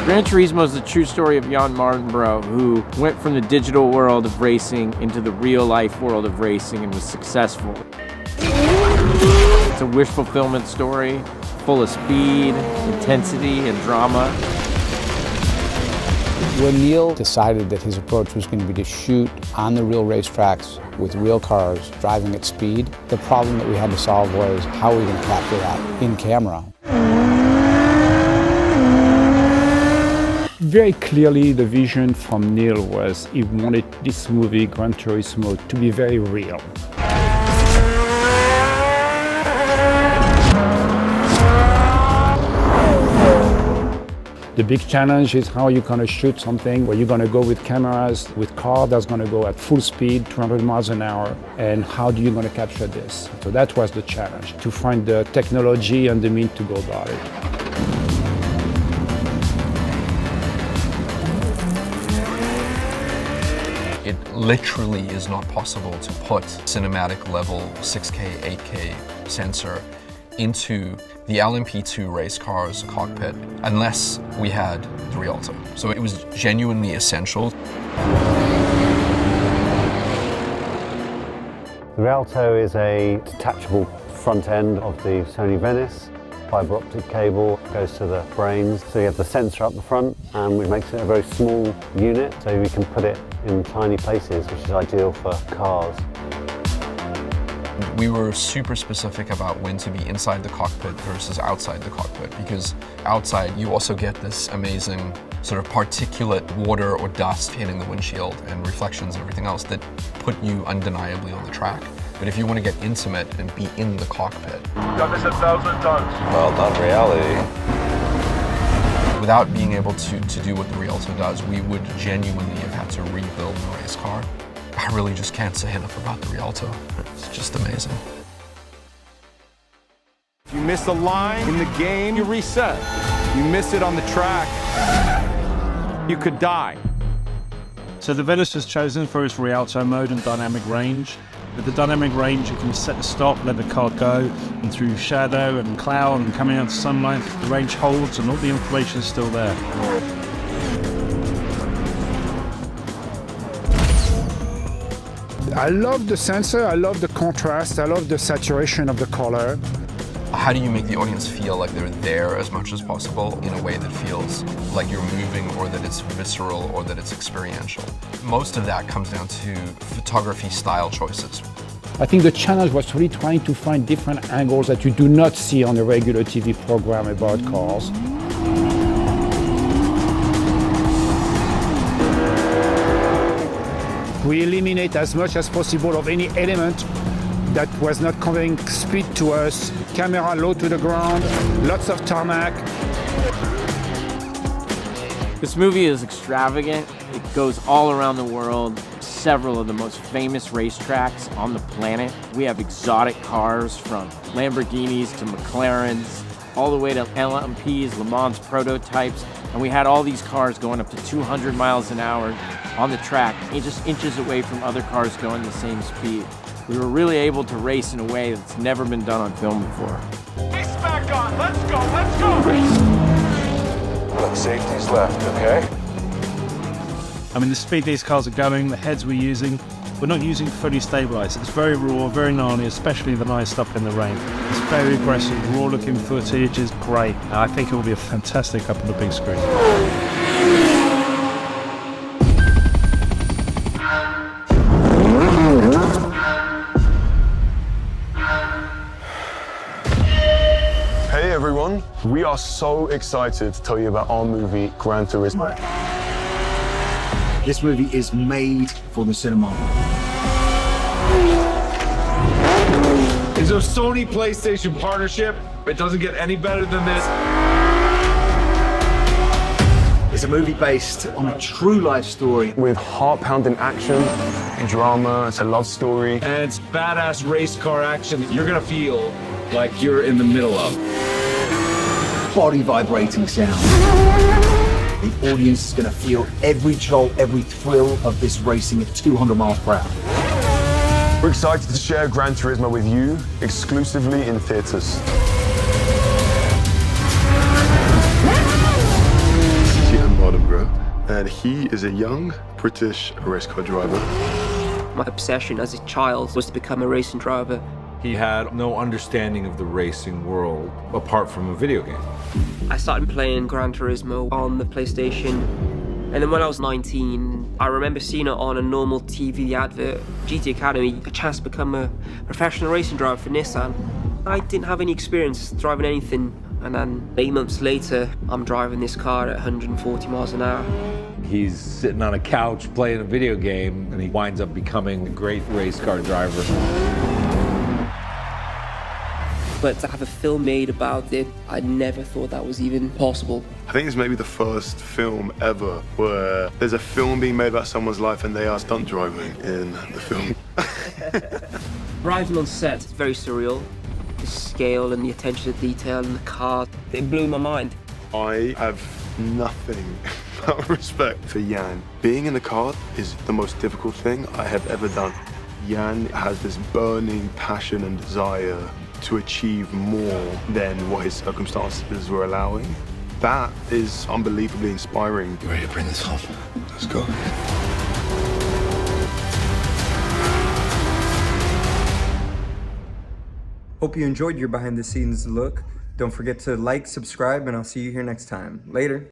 Gran Turismo is the true story of Jan Martinborough, who went from the digital world of racing into the real-life world of racing and was successful. It's a wish fulfillment story, full of speed, intensity, and drama. When Neill decided that his approach was going to be to shoot on the real racetracks with real cars driving at speed, the problem that we had to solve was how are we going to capture that in camera? Very clearly, the vision from Neill was he wanted this movie, Gran Turismo, to be very real. The big challenge is how you're going to shoot something where you're going to go with cameras, with cars that's going to go at full speed, 200 miles an hour, and how do you going to capture this? So that was the challenge, to find the technology and the means to go about it. It literally is not possible to put cinematic level 6K, 8K sensor into the LMP2 race car's cockpit unless we had the Rialto. So it was genuinely essential. The Rialto is a detachable front end of the Sony Venice. Fiber optic cable goes to the brains, so you have the sensor up the front, and it makes it a very small unit, so we can put it in tiny places, which is ideal for cars. We were super specific about when to be inside the cockpit versus outside the cockpit, because outside you also get this amazing sort of particulate water or dust hitting the windshield and reflections and everything else that put you undeniably on the track. But if you want to get intimate and be in the cockpit, that is 1,000 tons. Well, not reality. Without being able to do what the Rialto does, we would genuinely have had to rebuild the race car. I really just can't say enough about the Rialto. It's just amazing. If you miss a line in the game, you reset. You miss it on the track, you could die. So the Venice was chosen for its Rialto mode and dynamic range. With the dynamic range, you can set the stop, let the car go, and through shadow and cloud and coming out to sunlight, the range holds and all the information is still there. I love the sensor, I love the contrast, I love the saturation of the color. How do you make the audience feel like they're there as much as possible in a way that feels like you're moving, or that it's visceral, or that it's experiential? Most of that comes down to photography style choices. I think the challenge was really trying to find different angles that you do not see on a regular TV program about cars. We eliminate as much as possible of any element that was not conveying speed to us. Camera low to the ground, lots of tarmac. This movie is extravagant. It goes all around the world. Several of the most famous racetracks on the planet. We have exotic cars from Lamborghinis to McLarens, all the way to LMPs, Le Mans prototypes. And we had all these cars going up to 200 miles an hour on the track, just inches away from other cars going the same speed. We were really able to race in a way that's never been done on film before. Race back on, let's go, let's go! Look, safety's left, okay? I mean, the speed these cars are going, the heads we're using, we're not using fully stabilized. It's very raw, very gnarly, especially the nice stuff in the rain. It's very aggressive, raw looking footage is great. I think it will be a fantastic up on the big screen. Hey everyone, we are so excited to tell you about our movie, Gran Turismo. This movie is made for the cinema. It's a Sony PlayStation partnership. It doesn't get any better than this. It's a movie based on a true life story. With heart-pounding action, drama, it's a love story. And it's badass race car action that you're gonna feel like you're in the middle of. Body vibrating sound. The audience is going to feel every jolt, every thrill of this racing at 200 miles per hour. We're excited to share Gran Turismo with you exclusively in theaters. and he is a young British race car driver. My obsession as a child was to become a racing driver. He had no understanding of the racing world apart from a video game. I started playing Gran Turismo on the PlayStation, and then when I was 19, I remember seeing it on a normal TV advert, GT Academy, a chance to become a professional racing driver for Nissan. I didn't have any experience driving anything, and then 8 months later, I'm driving this car at 140 miles an hour. He's sitting on a couch playing a video game, and he winds up becoming a great race car driver. But to have a film made about it, I never thought that was even possible. I think it's maybe the first film ever where there's a film being made about someone's life and they are stunt driving in the film. Arriving on set, it's very surreal. The scale and the attention to detail in the car, it blew my mind. I have nothing but respect for Jan. Being in the car is the most difficult thing I have ever done. Jan has this burning passion and desire to achieve more than what his circumstances were allowing. That is unbelievably inspiring. You ready to bring this home? Let's go. Hope you enjoyed your behind the scenes look. Don't forget to like, subscribe, and I'll see you here next time. Later.